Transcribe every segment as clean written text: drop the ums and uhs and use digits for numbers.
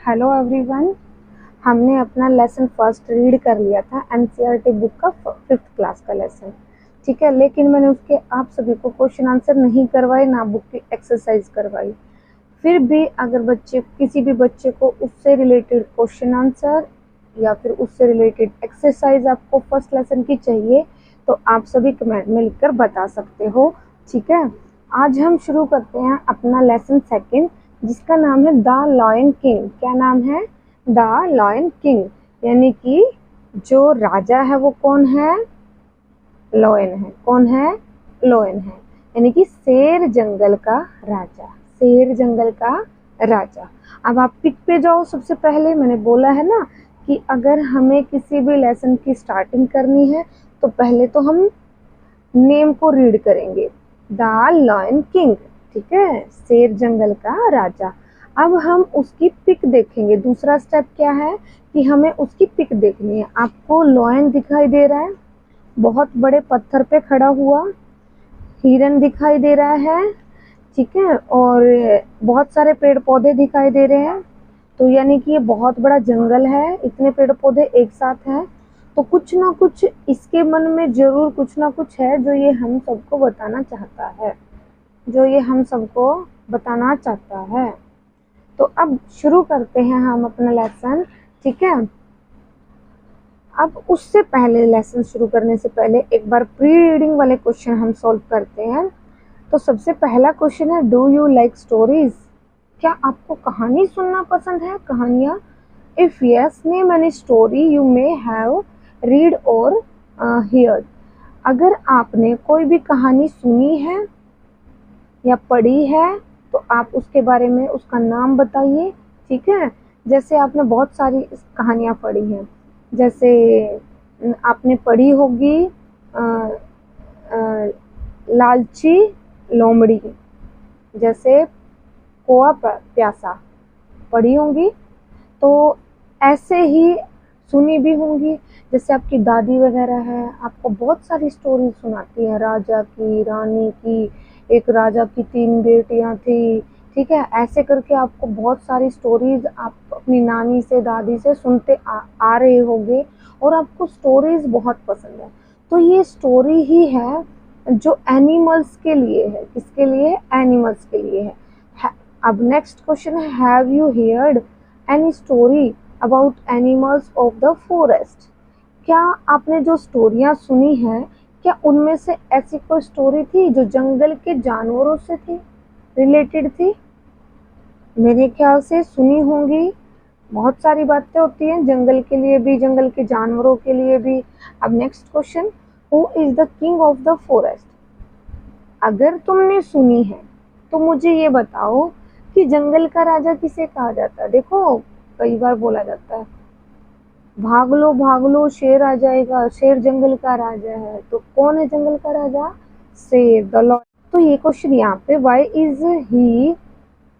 Hello everyone. हमने अपना lesson first read कर लिया था एनसीईआरटी बुक का 5th क्लास का लेसन, ठीक है। लेकिन मैंने उसके आप सभी को क्वेश्चन आंसर नहीं करवाए, ना बुक की एक्सरसाइज करवाई। फिर भी अगर किसी भी बच्चे को उससे रिलेटेड क्वेश्चन आंसर या फिर उससे रिलेटेड एक्सरसाइज आपको फर्स्ट लेसन की चाहिए तो आप सभी कमेंट में लिखकर बता सकते हो, ठीक है। आज हम शुरू करते हैं अपना लेसन सेकंड, जिसका नाम है द लायन किंग। क्या नाम है? द लायन किंग, यानी कि जो राजा है वो कौन है? लायन है। कौन है? लायन है, यानी कि शेर जंगल का राजा। शेर जंगल का राजा। अब आप पिक पे जाओ। सबसे पहले मैंने बोला है ना कि अगर हमें किसी भी लेसन की स्टार्टिंग करनी है तो पहले तो हम नेम को रीड करेंगे, द लायन किंग, ठीक है, शेर जंगल का राजा। अब हम उसकी पिक देखेंगे। दूसरा स्टेप क्या है कि हमें उसकी पिक देखनी है। आपको लायन दिखाई दे रहा है, बहुत बड़े पत्थर पे खड़ा हुआ। हिरन दिखाई दे रहा है, ठीक है, और बहुत सारे पेड़ पौधे दिखाई दे रहे हैं। तो यानी कि ये बहुत बड़ा जंगल है, इतने पेड़ पौधे एक साथ हैं। तो कुछ ना कुछ इसके मन में जरूर कुछ ना कुछ है जो ये हम सबको बताना चाहता है, जो ये हम सबको बताना चाहता है। तो अब शुरू करते हैं हम अपना लेसन, ठीक है। अब उससे पहले, लेसन शुरू करने से पहले एक बार प्री रीडिंग वाले क्वेश्चन हम सॉल्व करते हैं। तो सबसे पहला क्वेश्चन है, डू यू लाइक स्टोरीज? क्या आपको कहानी सुनना पसंद है? कहानियाँ? If yes, name any story you may have read और हियर्ड। अगर आपने कोई भी कहानी सुनी है या पढ़ी है तो आप उसके बारे में उसका नाम बताइए, ठीक है। जैसे आपने बहुत सारी कहानियाँ पढ़ी हैं, जैसे आपने पढ़ी होगी लालची लोमड़ी, जैसे कोआ प्यासा पढ़ी होंगी। तो ऐसे ही सुनी भी होंगी। जैसे आपकी दादी वगैरह है, आपको बहुत सारी स्टोरी सुनाती है, राजा की, रानी की, एक राजा की 3 बेटियां थी, ठीक है। ऐसे करके आपको बहुत सारी स्टोरीज आप अपनी नानी से, दादी से सुनते आ रहे होंगे और आपको स्टोरीज बहुत पसंद है। तो ये स्टोरी ही है जो एनिमल्स के लिए है। किसके लिए? एनिमल्स के लिए है। अब नेक्स्ट क्वेश्चन है, have you heard any story about animals of the forest? क्या आपने जो स्टोरियां सुनी हैं, क्या उनमें से ऐसी कोई स्टोरी थी जो जंगल के जानवरों से थी, रिलेटेड थी? मेरे ख्याल से सुनी होंगी। बहुत सारी बातें होती हैं जंगल के लिए भी, जंगल के जानवरों के लिए भी। अब next question, who is the king of the forest? अगर तुमने सुनी है तो मुझे ये बताओ कि जंगल का राजा किसे कहा जाता है? देखो कई बार बोला जाता है, भाग लो शेर आ जाएगा, शेर जंगल का राजा है। तो कौन है जंगल का राजा? शेर, द लॉयन। तो ये क्वेश्चन यहाँ पे, why is he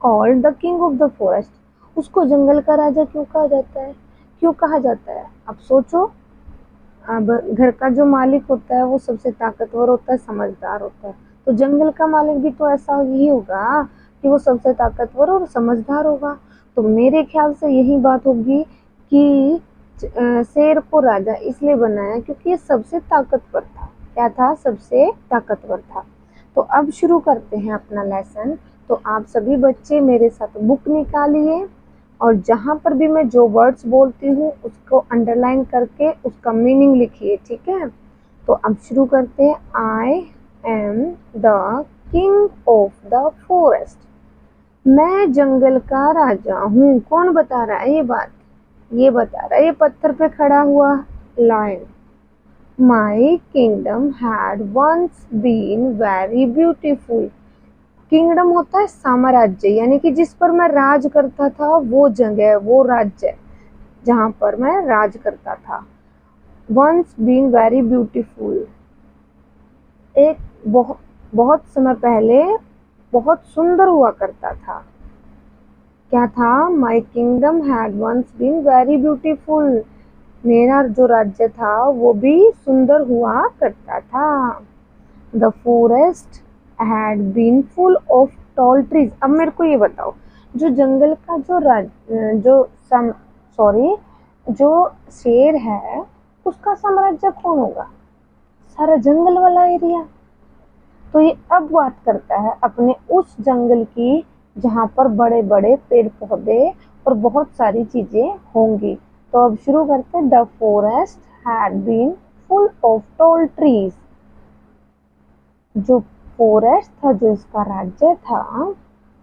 called the king of the forest? उसको जंगल का राजा क्यों कहा जाता है? क्यों कहा जाता है? अब सोचो। अब घर का जो मालिक होता है वो सबसे ताकतवर होता है, समझदार होता है। तो जंगल का मालिक भी तो ऐसा ही होगा कि वो सबसे ताकतवर और समझदार होगा। तो मेरे ख्याल से यही बात होगी कि शेर को राजा इसलिए बनाया क्योंकि ये सबसे ताकतवर था। क्या था? सबसे ताकतवर था। तो अब शुरू करते हैं अपना लेसन। तो आप सभी बच्चे मेरे साथ बुक निकालिए और जहाँ पर भी मैं जो वर्ड्स बोलती हूँ उसको अंडरलाइन करके उसका मीनिंग लिखिए, ठीक है। तो अब शुरू करते हैं। I am the king of the forest. मैं जंगल का राजा हूँ। कौन बता रहा है ये बात? ये बता रहा है, ये पत्थर पे खड़ा हुआ lion. My kingdom had once been very beautiful. Kingdom होता है साम्राज्य, यानी कि जिस पर मैं राज करता था, वो जगह, वो राज्य जहां पर मैं राज करता था। वंस बीन वेरी ब्यूटीफुल, एक बहुत समय पहले बहुत सुंदर हुआ करता था। क्या था? My kingdom had once been very beautiful. मेरा जो राज्य था वो भी सुंदर हुआ करता था। The forest had been full of tall trees. अब मेरे को ये बताओ, जो जंगल का जो शेर है उसका साम्राज्य कौन होगा? सारा जंगल वाला एरिया। तो ये अब बात करता है अपने उस जंगल की जहां पर बड़े बड़े पेड़ पौधे और बहुत सारी चीजें होंगी। तो अब शुरू करते हैं। The forest had been full of tall trees. जो फॉरेस्ट था, जो इसका राज्य था,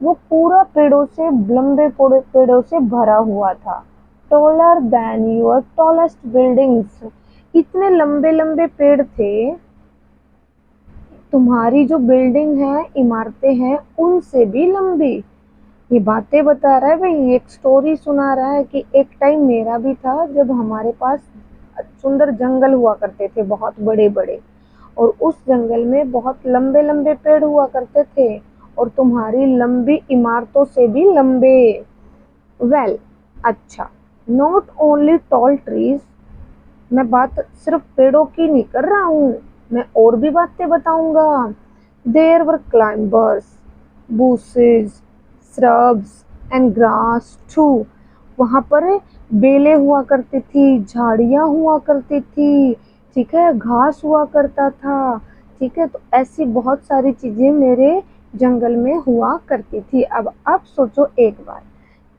वो पूरा पेड़ों से, लंबे पेड़ों से भरा हुआ था। Taller than your tallest buildings. इतने लंबे लंबे पेड़ थे, तुम्हारी जो बिल्डिंग है, इमारतें हैं, उनसे भी लंबी। ये बातें बता रहा है भाई, एक स्टोरी सुना रहा है कि एक टाइम मेरा भी था जब हमारे पास सुंदर जंगल हुआ करते थे, बहुत बड़े बड़े, और उस जंगल में बहुत लंबे लंबे पेड़ हुआ करते थे और तुम्हारी लंबी इमारतों से भी लंबे। वेल, अच्छा, नॉट ओनली टॉल ट्रीज। मैं बात सिर्फ पेड़ों की नहीं कर रहा हूँ, मैं और भी बातें बताऊंगा। There were climbers, bushes, shrubs and grass too. वहां पर बेलें हुआ करती थी, झाड़ियां हुआ करती थी, ठीक है, घास हुआ करता था, ठीक है। तो ऐसी बहुत सारी चीजें मेरे जंगल में हुआ करती थी। अब आप सोचो एक बार,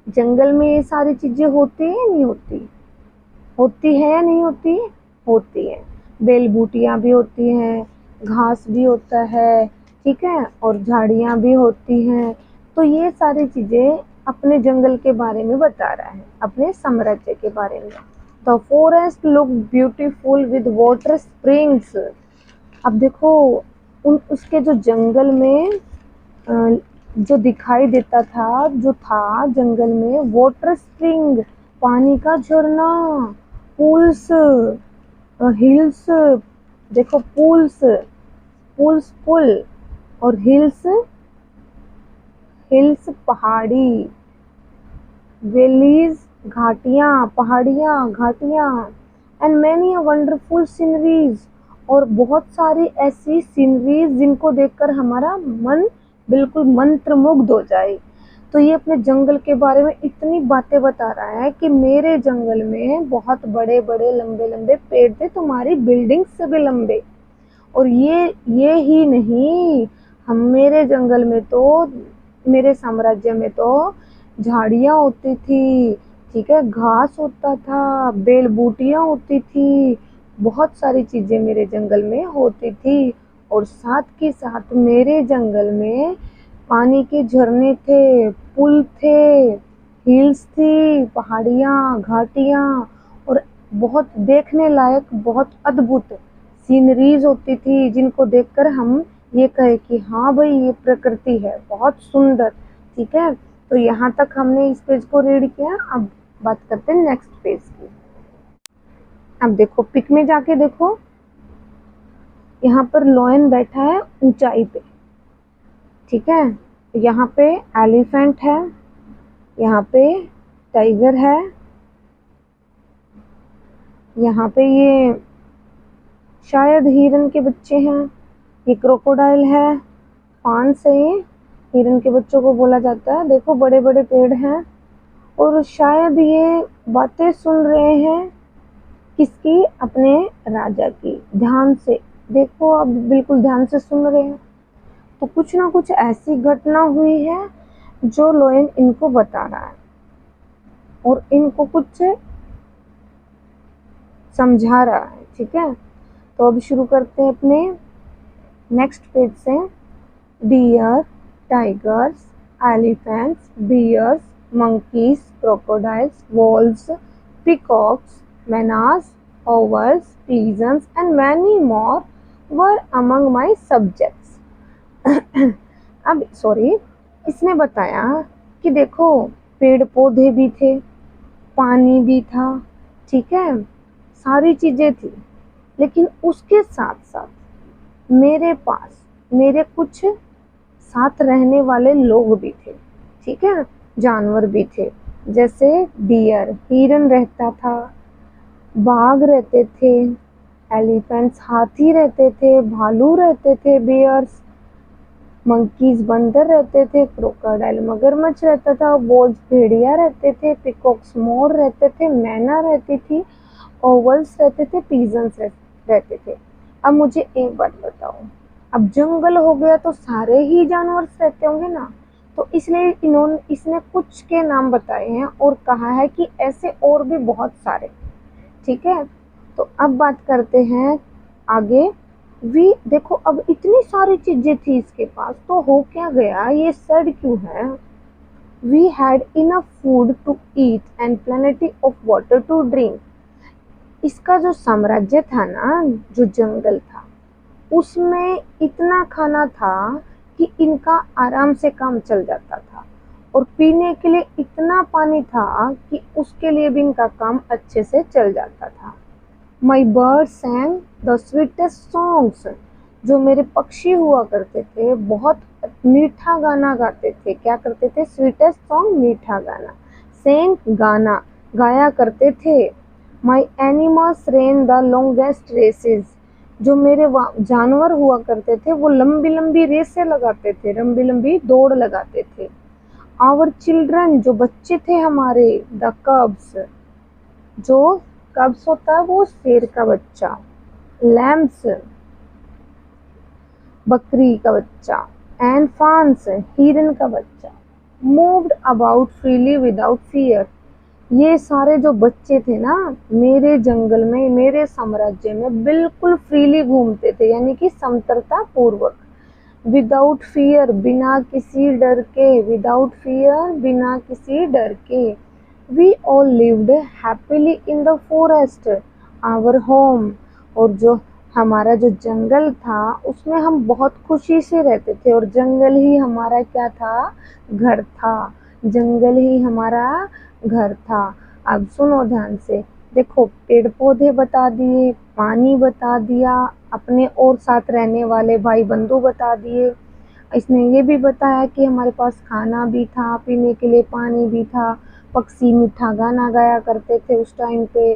जंगल में ये सारी चीजें होती है नहीं होती? होती है या नहीं होती? होती है। बेल बूटियां भी होती हैं, घास भी होता है, ठीक है, और झाड़ियां भी होती हैं। तो ये सारी चीजें अपने जंगल के बारे में बता रहा है, अपने साम्राज्य के बारे में। The forest look beautiful with water springs. अब देखो, उसके जो जंगल में जो दिखाई देता था, जो था जंगल में, वाटर स्प्रिंग, पानी का झरना, पूल्स, हिल्स, देखो पूल्स, पूल्स पुल, और हिल्स, हिल्स पहाड़ी, वैलीज घाटियां, पहाड़ियां, घाटियां, एंड मैनी वंडरफुल सीनरीज, और बहुत सारी ऐसी सीनरीज जिनको देखकर हमारा मन बिल्कुल मंत्रमुग्ध हो जाए। तो ये अपने जंगल के बारे में इतनी बातें बता रहा है कि मेरे जंगल में बहुत बड़े बड़े लंबे लंबे पेड़ थे, तुम्हारी बिल्डिंग से भी लंबे। और ये ही नहीं, हम मेरे जंगल में तो, मेरे साम्राज्य में तो झाड़ियां होती थी, ठीक है, घास होता था, बेल बूटियां होती थी, बहुत सारी चीजें मेरे जंगल में होती थी। और साथ के साथ मेरे जंगल में पानी के झरने थे, पुल थे, हिल्स थी, पहाड़ियां, घाटियां, और बहुत देखने लायक, बहुत अद्भुत सीनरीज होती थी जिनको देखकर हम ये कहे कि हाँ भाई, ये प्रकृति है, बहुत सुंदर, ठीक है। तो यहाँ तक हमने इस पेज को रीड किया। अब बात करते हैं नेक्स्ट पेज की। अब देखो, पिक में जाके देखो, यहाँ पर लॉयन बैठा है ऊंचाई पे, ठीक है। यहाँ पे एलिफेंट है, यहाँ पे टाइगर है, यहाँ पे ये शायद हिरन के बच्चे हैं, ये क्रोकोडाइल है, पान से हिरन के बच्चों को बोला जाता है। देखो बड़े बड़े पेड़ हैं, और शायद ये बातें सुन रहे हैं किसकी? अपने राजा की। ध्यान से देखो, अब बिल्कुल ध्यान से सुन रहे हैं। तो कुछ ना कुछ ऐसी घटना हुई है जो लोयन इनको बता रहा है और इनको कुछ समझा रहा है, ठीक है। तो अब शुरू करते हैं अपने नेक्स्ट पेज से। Deer, tigers, elephants, bears, monkeys, crocodiles, wolves, peacocks, menas, owls, pigeons, and many more were among my subjects. अब सॉरी, इसने बताया कि देखो, पेड़ पौधे भी थे, पानी भी था, ठीक है, सारी चीजें थी, लेकिन उसके साथ साथ मेरे पास मेरे कुछ साथ रहने वाले लोग भी थे, ठीक है, जानवर भी थे। जैसे डियर, हिरन रहता था, बाघ रहते थे, एलिफेंट्स हाथी रहते थे, भालू रहते थे, बियर्स मंकीज बंदर रहते थे, क्रोकोडाइल मगरमच्छ रहता था, वोल्स भेड़िया रहते थे, पिकॉक्स मोर रहते थे, मैना रहती थी, ओवल्स रहते थे, पीजन्स रहते थे। अब मुझे एक बात बताओ, अब जंगल हो गया तो सारे ही जानवर रहते होंगे ना, तो इसलिए इसने कुछ के नाम बताए हैं और कहा है कि ऐसे और भी बहुत सारे। ठीक है, तो अब बात करते हैं आगे। वी देखो, अब इतनी सारी चीजें थी इसके पास, तो हो क्या गया, ये सड़ क्यों है। We had enough food to eat and plenty of water to drink. इसका जो साम्राज्य था ना, जो जंगल था, उसमें इतना खाना था कि इनका आराम से काम चल जाता था, और पीने के लिए इतना पानी था कि उसके लिए भी इनका काम अच्छे से चल जाता था। My bird sang the sweetest songs. जो मेरे पक्षी हुआ करते थे बहुत मीठा गाना गाते थे। क्या करते थे? स्वीटेस्ट सॉन्ग, मीठा गाना। सैंग, गाना, गाया करते थे। My animals ran the longest races. जो मेरे जानवर हुआ करते थे वो लंबी लंबी रेसें लगाते थे, लंबी लंबी दौड़ लगाते थे। आवर चिल्ड्रन, जो बच्चे थे हमारे, द कब्स, जो कब्स होता है वो शेर का बच्चा, लैम्स, बकरी का बच्चा, एंड फांस, हिरन का बच्चा, moved about freely without fear. ये सारे जो बच्चे थे ना, मेरे जंगल में, मेरे साम्राज्य में बिल्कुल फ्रीली घूमते थे, यानी कि समतलता पूर्वक। विदाउट फियर, बिना किसी डर के, विदाउट फियर, बिना किसी डर के। We all lived happily in the forest, our home. और जो हमारा जो जंगल था उसमें हम बहुत खुशी से रहते थे, और जंगल ही हमारा क्या था? घर था। जंगल ही हमारा घर था। अब सुनो ध्यान से, देखो पेड़ पौधे बता दिए, पानी बता दिया, अपने और साथ रहने वाले भाई बंधु बता दिए। इसने ये भी बताया कि हमारे पास खाना भी था, पीने के लिए पानी भी था, पक्षी मीठा गाना गाया करते थे उस टाइम पे,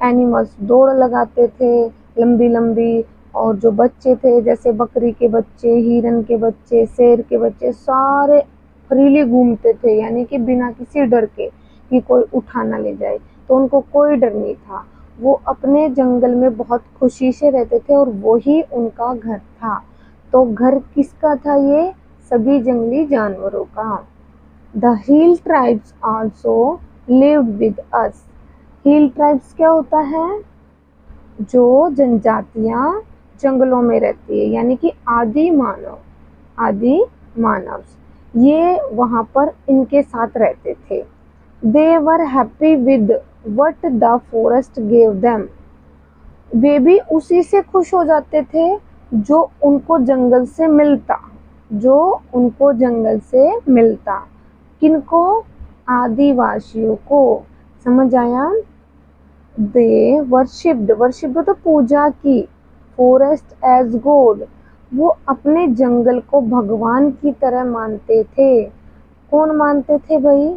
एनिमल्स दौड़ लगाते थे लंबी लंबी, और जो बच्चे थे जैसे बकरी के बच्चे, हिरन के बच्चे, शेर के बच्चे, सारे फ्रीली घूमते थे, यानी कि बिना किसी डर के कि कोई उठा ना ले जाए। तो उनको कोई डर नहीं था, वो अपने जंगल में बहुत खुशी से रहते थे और वही उनका घर था। तो घर किसका था? ये सभी जंगली जानवरों का। The hill tribes also lived with us. Hill tribes क्या होता है? जो जनजातियां जंगलों में रहती है, यानी कि आदि मानव, आदि मानव, ये वहां पर इनके साथ रहते थे। They were happy with what the forest gave them. वे भी उसी से खुश हो जाते थे जो उनको जंगल से मिलता, जो उनको जंगल से मिलता। किनको? आदिवासियों को। समझ आया? दे वर्शिप्ड, वर्शिप्ड तो पूजा की, फॉरेस्ट एज गॉड। वो अपने जंगल को भगवान की तरह मानते थे। कौन मानते थे भाई?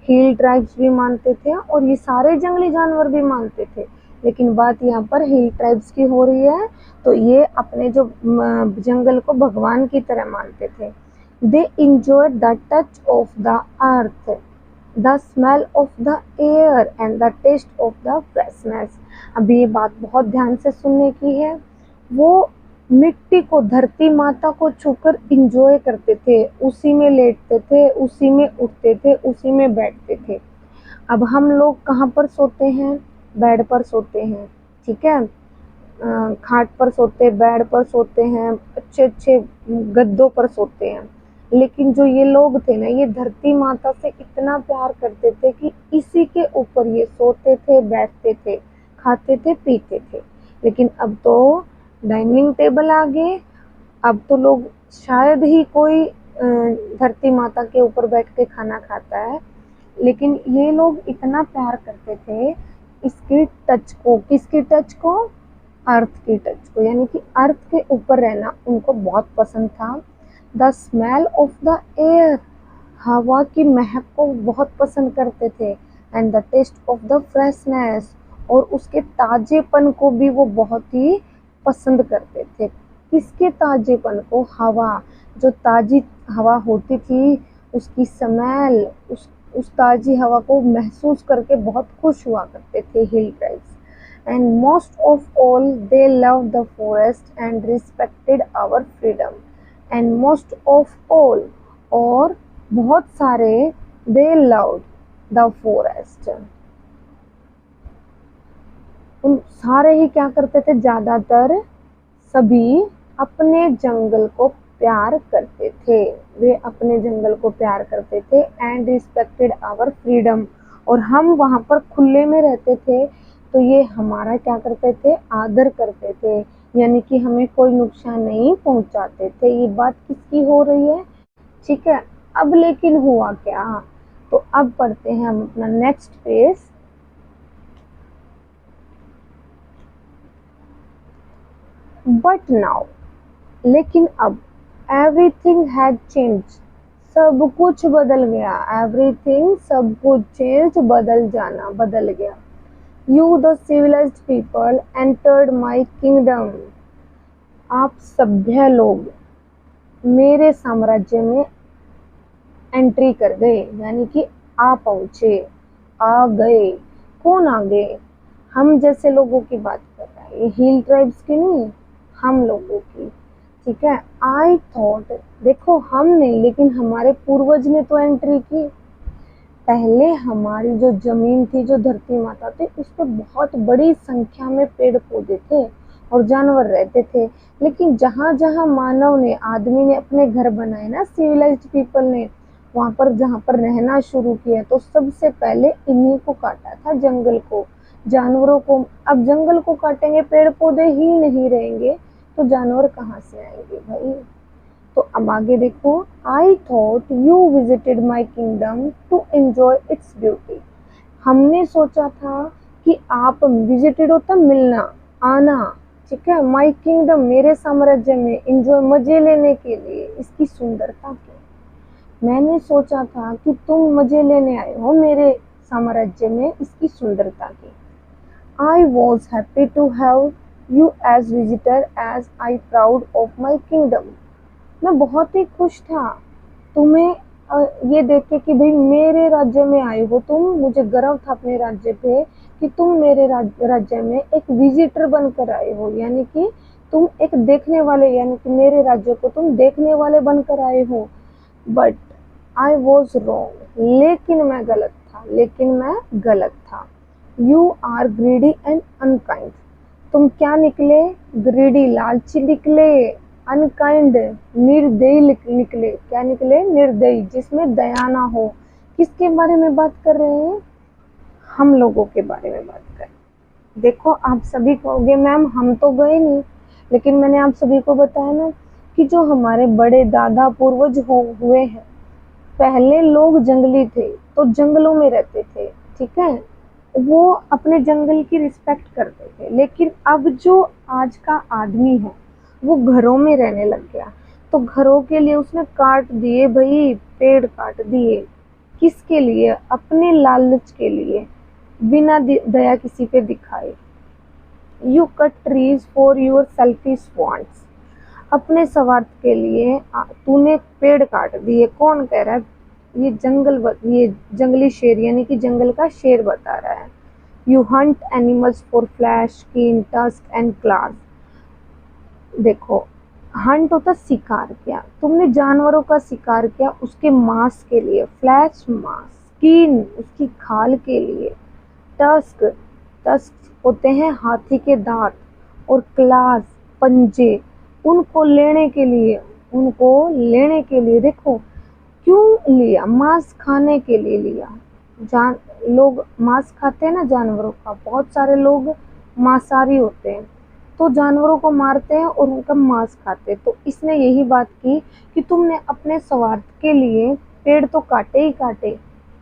हिल ट्राइब्स भी मानते थे और ये सारे जंगली जानवर भी मानते थे। लेकिन बात यहाँ पर हिल ट्राइब्स की हो रही है, तो ये अपने जो जंगल को भगवान की तरह मानते थे। They enjoyed the touch of the earth, the smell of the air and the taste of the freshness. अब ये बात बहुत ध्यान से सुनने की है। वो मिट्टी को, धरती माता को छूकर इंजॉय करते थे, उसी में लेटते थे, उसी में उठते थे, उसी में बैठते थे। अब हम लोग कहाँ पर सोते हैं? बेड पर सोते हैं, ठीक है, खाट पर सोते, बेड पर सोते हैं, अच्छे अच्छे गद्दों पर सोते हैं। लेकिन जो ये लोग थे ना, ये धरती माता से इतना प्यार करते थे कि इसी के ऊपर ये सोते थे, बैठते थे, खाते थे, पीते थे। लेकिन अब तो डाइनिंग टेबल आ गए, अब तो लोग शायद ही कोई धरती माता के ऊपर बैठ के खाना खाता है। लेकिन ये लोग इतना प्यार करते थे इसके टच को। किसके टच को? अर्थ के टच को, यानी कि अर्थ के ऊपर रहना उनको बहुत पसंद था। The smell of the air, हवा की महक को बहुत पसंद करते थे। And the taste of the freshness, और उसके ताजेपन को भी वो बहुत ही पसंद करते थे। किसके ताजेपन को? हवा, जो ताज़ी हवा होती थी उसकी स्मेल, उस ताज़ी हवा को महसूस करके बहुत खुश हुआ करते थे hill tribes. And most of all they love the forest and respected our freedom. And most of all, और बहुत सारे, दे लव्ड द फॉरेस्ट, उन सारे ही क्या करते थे, ज़्यादातर सभी अपने जंगल को प्यार करते थे, वे अपने जंगल को प्यार करते थे। एंड रिस्पेक्टेड आवर फ्रीडम, और हम वहाँ पर खुले में रहते थे तो ये हमारा क्या करते थे, आदर करते थे, यानी कि हमें कोई नुकसान नहीं पहुँचाते थे। ये बात किसकी हो रही है, ठीक है। अब लेकिन हुआ क्या, तो अब पढ़ते हैं हम अपना नेक्स्ट पेज। बट नाउ, लेकिन अब, एवरीथिंग हैड चेंज, सब कुछ बदल गया। एवरीथिंग, सब कुछ, चेंज, बदल जाना, बदल गया। You the civilised people entered my kingdom, आप सभ्य लोग मेरे साम्राज्य में एंट्री कर गए, यानी कि आ पहुंचे, आ गए। कौन आ गए, हम जैसे लोगों की बात कर रहा है, ये हिल ट्राइब्स की नहीं, हम लोगों की, ठीक है। आई थॉट, देखो हम नहीं लेकिन हमारे पूर्वज ने तो एंट्री की। पहले हमारी जो जमीन थी, जो धरती माता थी, उस पर बहुत बड़ी संख्या में पेड़ पौधे थे और जानवर रहते थे। लेकिन जहाँ जहाँ मानव ने, आदमी ने अपने घर बनाए ना, सिविलाइज्ड पीपल ने, वहाँ पर जहाँ पर रहना शुरू किया, तो सबसे पहले इन्हीं को काटा था, जंगल को, जानवरों को। अब जंगल को काटेंगे, पेड़ पौधे ही नहीं रहेंगे तो जानवर कहाँ से आएंगे भाई। तो अब आगे देखो, I thought you visited my kingdom to enjoy its beauty, हमने सोचा था कि आप, विजिटेड होता मिलना, आना, ठीक है, माई किंगडम, मेरे साम्राज्य में, एंजॉय, मजे लेने के लिए, इसकी सुंदरता के। मैंने सोचा था कि तुम मजे लेने आए हो मेरे साम्राज्य में, इसकी सुंदरता की। I was happy to have you as visitor as I proud of my kingdom, मैं बहुत ही खुश था तुम्हें ये देख के कि भाई मेरे राज्य में आए हो तुम, मुझे गर्व था अपने राज्य पे कि तुम मेरे राज्य में एक विजिटर बनकर आए हो, यानी कि तुम एक देखने वाले, यानी कि मेरे राज्य को तुम देखने वाले बनकर आए हो। बट आई वॉज रॉन्ग, लेकिन मैं गलत था, लेकिन मैं गलत था। You are greedy and unkind, तुम क्या निकले, ग्रीडी, लालची निकले, अनकाइंड, निर्दयी निकले। क्या निकले, निर्दयी, जिसमें दया ना हो। किसके बारे में बात कर रहे हैं, हम लोगों के बारे में बात कर रहे हैं। देखो आप सभी कहोगे मैम हम तो गए नहीं, लेकिन मैंने आप सभी को बताया ना कि जो हमारे बड़े दादा पूर्वज हुए हैं, पहले लोग जंगली थे तो जंगलों में रहते थे, ठीक है, वो अपने जंगल की रिस्पेक्ट करते थे। लेकिन अब जो आज का आदमी है वो घरों में रहने लग गया, तो घरों के लिए उसने काट दिए भाई, पेड़ काट दिए, किसके लिए, अपने लालच के लिए, बिना दया किसी पे दिखाए। You cut trees for your selfish wants, अपने स्वार्थ के लिए तूने पेड़ काट दिए। कौन कह रहा है, ये जंगली शेर, यानी कि जंगल का शेर बता रहा है। You Hunt animals for flash, skin, tusk and clause, देखो हंट होता शिकार किया, तुमने जानवरों का शिकार किया उसके मांस के लिए, फ्लैश मांस, स्किन उसकी खाल के लिए, टस्क, टस्क होते हैं हाथी के दांत, और क्लास, पंजे, उनको लेने के लिए, उनको लेने के लिए। देखो क्यों लिया, मांस खाने के लिए लिया। लोग मांस खाते हैं ना जानवरों का, बहुत सारे लोग मांसाहारी होते हैं तो जानवरों को मारते हैं और उनका मांस खाते हैं। तो इसने यही बात की कि तुमने अपने स्वार्थ के लिए पेड़ तो काटे ही काटे,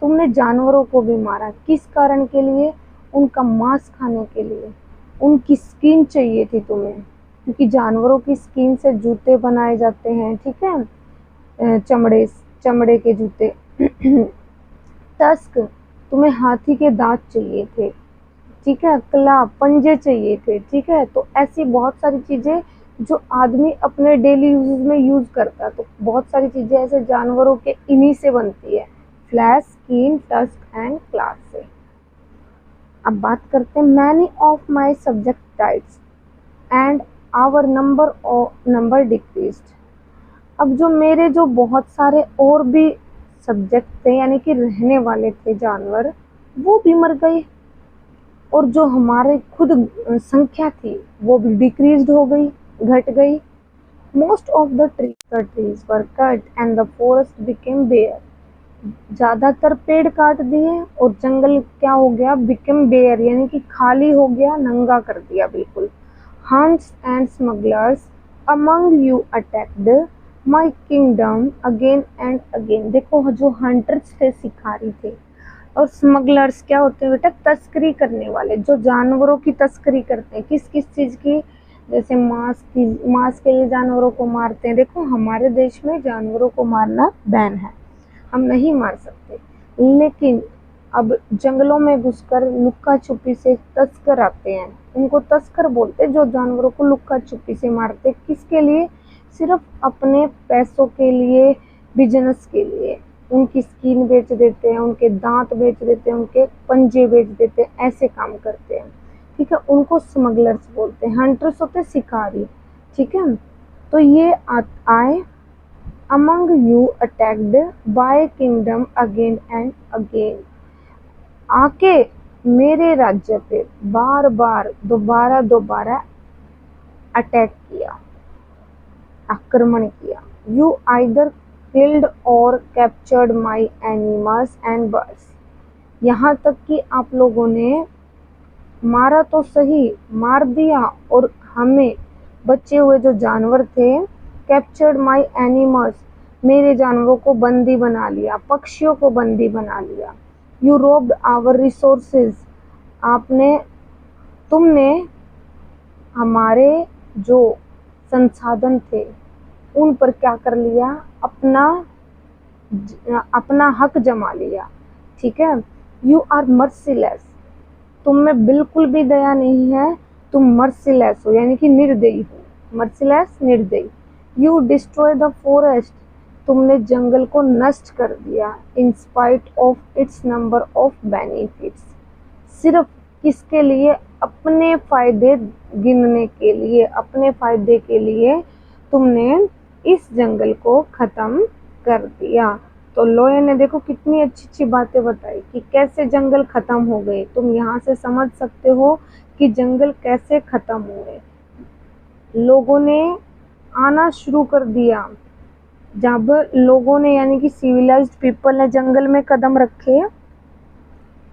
तुमने जानवरों को भी मारा, किस कारण के लिए, उनका मांस खाने के लिए, उनकी स्किन चाहिए थी तुम्हें, क्योंकि जानवरों की स्किन से जूते बनाए जाते हैं, ठीक है, चमड़े के जूते। टस्क, तुम्हें हाथी के दांत चाहिए थे, ठीक है, क्ला, पंजे चाहिए थे, ठीक है। तो ऐसी बहुत सारी चीजें जो आदमी अपने डेली यूज में यूज करता है। तो बहुत सारी चीजें ऐसे जानवरों के इन्हीं से बनती है, flesh, skin, tusk and claws से। अब बात करते हैं, many of my subject types and our number decreased. अब जो मेरे जो बहुत सारे और भी सब्जेक्ट थे, यानी कि रहने वाले थे जानवर, वो भी मर गए, और जो हमारे खुद संख्या थी वो भी डिक्रीज्ड हो गई, घट गई। Most of the trees were cut and the forest became bare। ज्यादातर पेड़ काट दिए और जंगल क्या हो गया, became bare, यानी कि खाली हो गया, नंगा कर दिया बिल्कुल। Hunts and smugglers among you attacked my kingdom again and again। देखो जो हंटर्स थे, शिकारी थे, और स्मगलर्स क्या होते हैं बेटा, तस्करी करने वाले, जो जानवरों की तस्करी करते हैं। किस किस चीज की, जैसे मांस के लिए जानवरों को मारते हैं। देखो हमारे देश में जानवरों को मारना बैन है, हम नहीं मार सकते, लेकिन अब जंगलों में घुसकर लुक्का छुपी से तस्कर आते हैं, उनको तस्कर बोलते हैं, जो जानवरों को लुक्का छुपी से मारते। किसके लिए, सिर्फ अपने पैसों के लिए, बिजनेस के लिए। उनकी स्किन बेच देते हैं, उनके दांत बेच देते हैं, उनके पंजे बेच देते हैं, ऐसे काम करते हैं, ठीक है। उनको स्मगलर्स बोलते हैं। हंटर्स होते शिकारी, ठीक है। तो ये आए, among you attacked by kingdom again and again. आके मेरे राज्य पे बार बार दोबारा अटैक किया, आक्रमण किया। You either killed or captured my animals and birds। यहाँ तक कि आप लोगों ने मारा तो सही, मार दिया, और हमें बचे हुए जो जानवर थे, captured my animals, मेरे जानवरों को बंदी बना लिया, पक्षियों को बंदी बना लिया। You robbed our resources, तुमने हमारे जो संसाधन थे उन पर क्या कर लिया, अपना हक जमा लिया, ठीक है। यू आर मर्सीलेस, तुम में बिल्कुल भी दया नहीं है, तुम मर्सीलेस हो, यानी कि निर्दयी हो। मर्सीलेस, निर्दयी। यू डिस्ट्रॉय द फॉरेस्ट, तुमने जंगल को नष्ट कर दिया। In spite of its number of benefits, सिर्फ किसके लिए, अपने फायदे गिनने के लिए, अपने फायदे के लिए तुमने इस जंगल को खत्म कर दिया। तो लॉयर ने देखो कितनी अच्छी अच्छी बातें बताई कि कैसे जंगल खत्म हो गए। तुम यहाँ से समझ सकते हो कि जंगल कैसे खत्म हुए। लोगों ने आना शुरू कर दिया, जब लोगों ने, यानी कि सिविलाइज्ड पीपल ने जंगल में कदम रखे,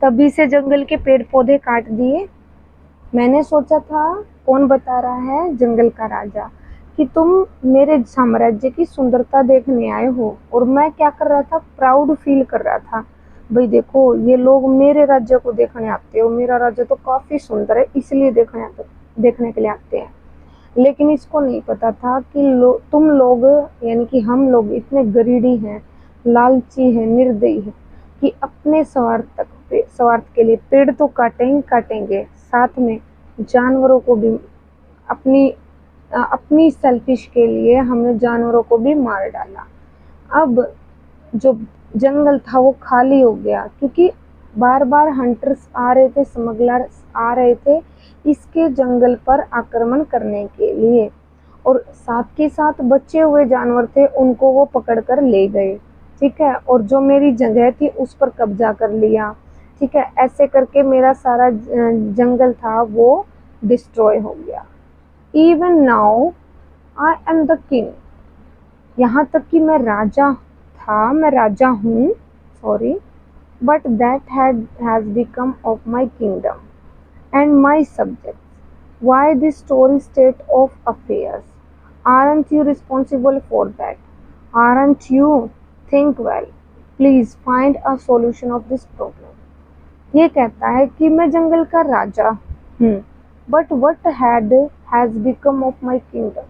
तभी से जंगल के पेड़ पौधे काट दिए। मैंने सोचा था, कौन बता रहा है, जंगल का राजा, कि तुम मेरे साम्राज्य की सुंदरता देखने आए हो, और मैं क्या कर रहा था, प्राउड फील कर रहा था। भाई देखो ये लोग मेरे राज्य को देखने आते हो, मेरा राज्य तो काफी सुंदर है, इसलिए देखने के लिए आते हैं। लेकिन इसको नहीं पता था कि तुम लोग, यानी कि हम लोग इतने गरीडी हैं, लालची हैं, निर्दयी हैं, कि अपने स्वार्थ के लिए पेड़ तो काटेंगे, साथ में जानवरों को भी, अपनी सेल्फिश के लिए हमने जानवरों को भी मार डाला। अब जो जंगल था वो खाली हो गया, क्योंकि बार बार हंटर्स आ रहे थे, स्मगलर्स आ रहे थे इसके जंगल पर आक्रमण करने के लिए, और साथ के साथ बचे हुए जानवर थे उनको वो पकड़ कर ले गए, ठीक है। और जो मेरी जगह थी उस पर कब्जा कर लिया, ठीक है। ऐसे करके मेरा सारा जंगल था वो डिस्ट्रॉय हो गया। Even now I am the king, यहाँ तक कि मैं राजा था, मैं राजा हूँ, sorry, but that has become of my kingdom and my subjects. Why this story state of affairs? Aren't you responsible for that? Aren't you? Think well. Please find a solution of this problem. ये कहता है कि मैं जंगल का राजा हूँ, but what has become of my kingdom.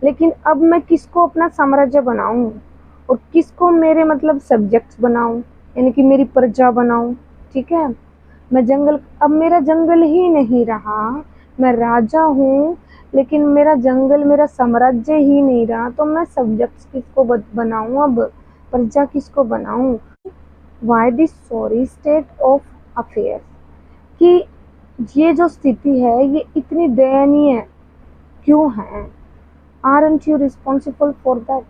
लेकिन अब मैं किसको अपना साम्राज्य बनाऊं और किसको मेरे मतलब सब्जेक्ट्स बनाऊं, यानी कि मेरी प्रजा बनाऊं, ठीक है। अब मेरा जंगल ही नहीं रहा, मैं राजा हूँ, लेकिन मेरा जंगल मेरा साम्राज्य ही नहीं रहा, तो मैं सब्जेक्ट किसको बनाऊं, अब प्रजा किसको बनाऊं। Why this sorry state of affair, कि ये जो स्थिति है ये इतनी दयनीय क्यों है। Aren't you responsible for that,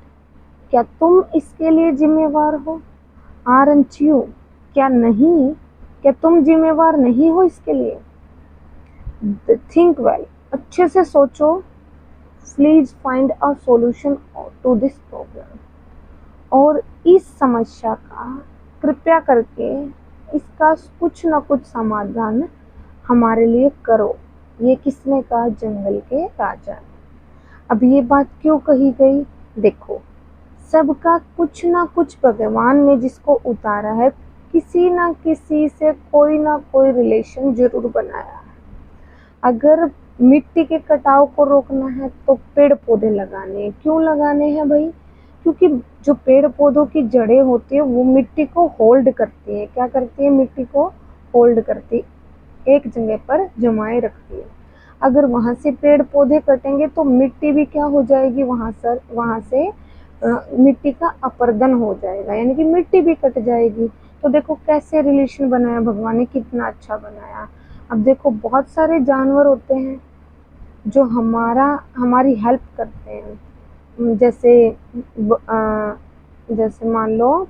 क्या तुम इसके लिए जिम्मेवार हो। आरंट यू, क्या नहीं, क्या तुम जिम्मेवार नहीं हो इसके लिए। थिंक वेल, अच्छे से सोचो। Please find a solution to this problem, और इस समस्या का कृपया करके इसका कुछ ना कुछ समाधान हमारे लिए करो। ये किसने कहा, जंगल के राजा ने। अब ये बात क्यों कही गई, देखो सबका कुछ ना कुछ भगवान ने जिसको उतारा है, किसी ना किसी से कोई ना कोई रिलेशन जरूर बनाया है। अगर मिट्टी के कटाव को रोकना है तो पेड़ पौधे लगाने हैं। क्यों लगाने हैं भाई, क्योंकि जो पेड़ पौधों की जड़ें होती है वो मिट्टी को होल्ड करती है। क्या करती है, मिट्टी को होल्ड करती, एक जगह पर जमाए रखती है। अगर वहां से पेड़ पौधे कटेंगे तो मिट्टी भी क्या हो जाएगी, वहां से मिट्टी का अपरदन हो जाएगा, यानी कि मिट्टी भी कट जाएगी। तो देखो कैसे रिलेशन बनाया भगवान ने, कितना अच्छा बनाया। अब देखो बहुत सारे जानवर होते हैं जो हमारी हेल्प करते हैं, जैसे मान लो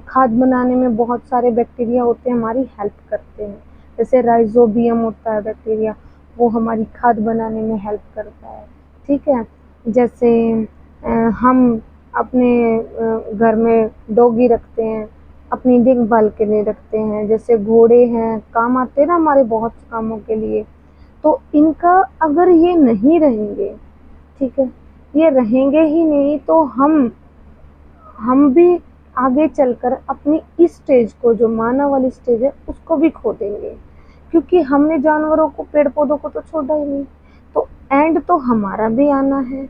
खाद बनाने में बहुत सारे बैक्टीरिया होते हैं, हमारी हेल्प करते हैं। जैसे राइजोबियम होता है बैक्टीरिया, वो हमारी खाद बनाने में हेल्प करता है, ठीक है। जैसे हम अपने घर में डॉगी रखते हैं, अपनी देखभाल के लिए रखते हैं। जैसे घोड़े हैं, काम आते हैं ना हमारे बहुत कामों के लिए। तो इनका अगर ये नहीं रहेंगे, ठीक है, ये रहेंगे ही नहीं, तो हम भी आगे चलकर अपनी इस स्टेज को, जो मानव वाली स्टेज है, उसको भी खो देंगे, क्योंकि हमने जानवरों को, पेड़ पौधों को तो छोड़ा ही नहीं। तो एंड तो हमारा भी आना है।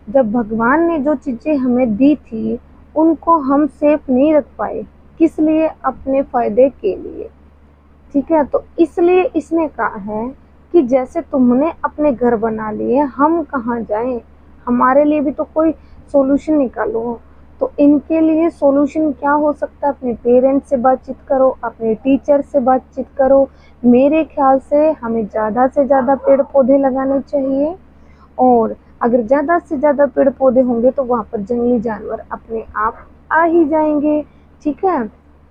जब भगवान ने जो चीजें हमें दी थी उनको हम सेफ नहीं रख पाए, किस लिए, अपने फायदे के लिए, ठीक है। तो इसलिए इसने कहा है कि जैसे तुमने अपने घर बना लिए, हम कहाँ जाएं, हमारे लिए भी तो कोई सॉल्यूशन निकालो। तो इनके लिए सॉल्यूशन क्या हो सकता है, अपने पेरेंट्स से बातचीत करो, अपने टीचर से बातचीत करो। मेरे ख्याल से हमें ज़्यादा से ज़्यादा पेड़ पौधे लगाने चाहिए, और अगर ज़्यादा से ज़्यादा पेड़ पौधे होंगे तो वहाँ पर जंगली जानवर अपने आप आ ही जाएंगे, ठीक है,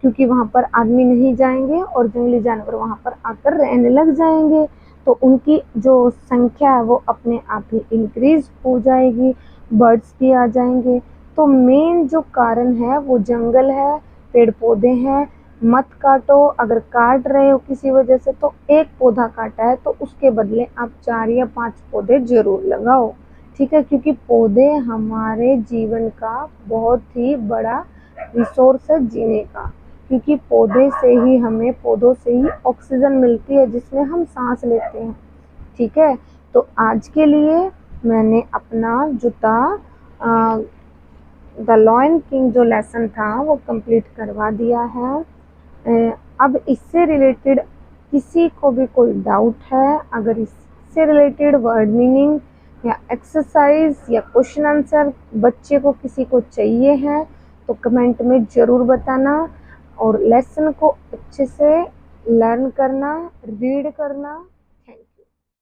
क्योंकि वहाँ पर आदमी नहीं जाएंगे और जंगली जानवर वहाँ पर आकर रहने लग जाएंगे। तो उनकी जो संख्या है वो अपने आप ही इंक्रीज हो जाएगी, बर्ड्स भी आ जाएंगे। तो मेन जो कारण है वो जंगल है, पेड़ पौधे हैं। मत काटो, अगर काट रहे हो किसी वजह से तो एक पौधा काटा है तो उसके बदले आप 4 या 5 पौधे जरूर लगाओ, ठीक है, क्योंकि पौधे हमारे जीवन का बहुत ही बड़ा रिसोर्स है जीने का, क्योंकि पौधों से ही ऑक्सीजन मिलती है जिसमें हम सांस लेते हैं, ठीक है। तो आज के लिए मैंने अपना जो था द लॉयन किंग जो लेसन था वो कंप्लीट करवा दिया है। अब इससे रिलेटेड किसी को भी कोई डाउट है, अगर इससे रिलेटेड वर्ड मीनिंग या एक्सरसाइज या क्वेश्चन आंसर बच्चे को किसी को चाहिए है तो कमेंट में ज़रूर बताना, और लेसन को अच्छे से लर्न करना, रीड करना।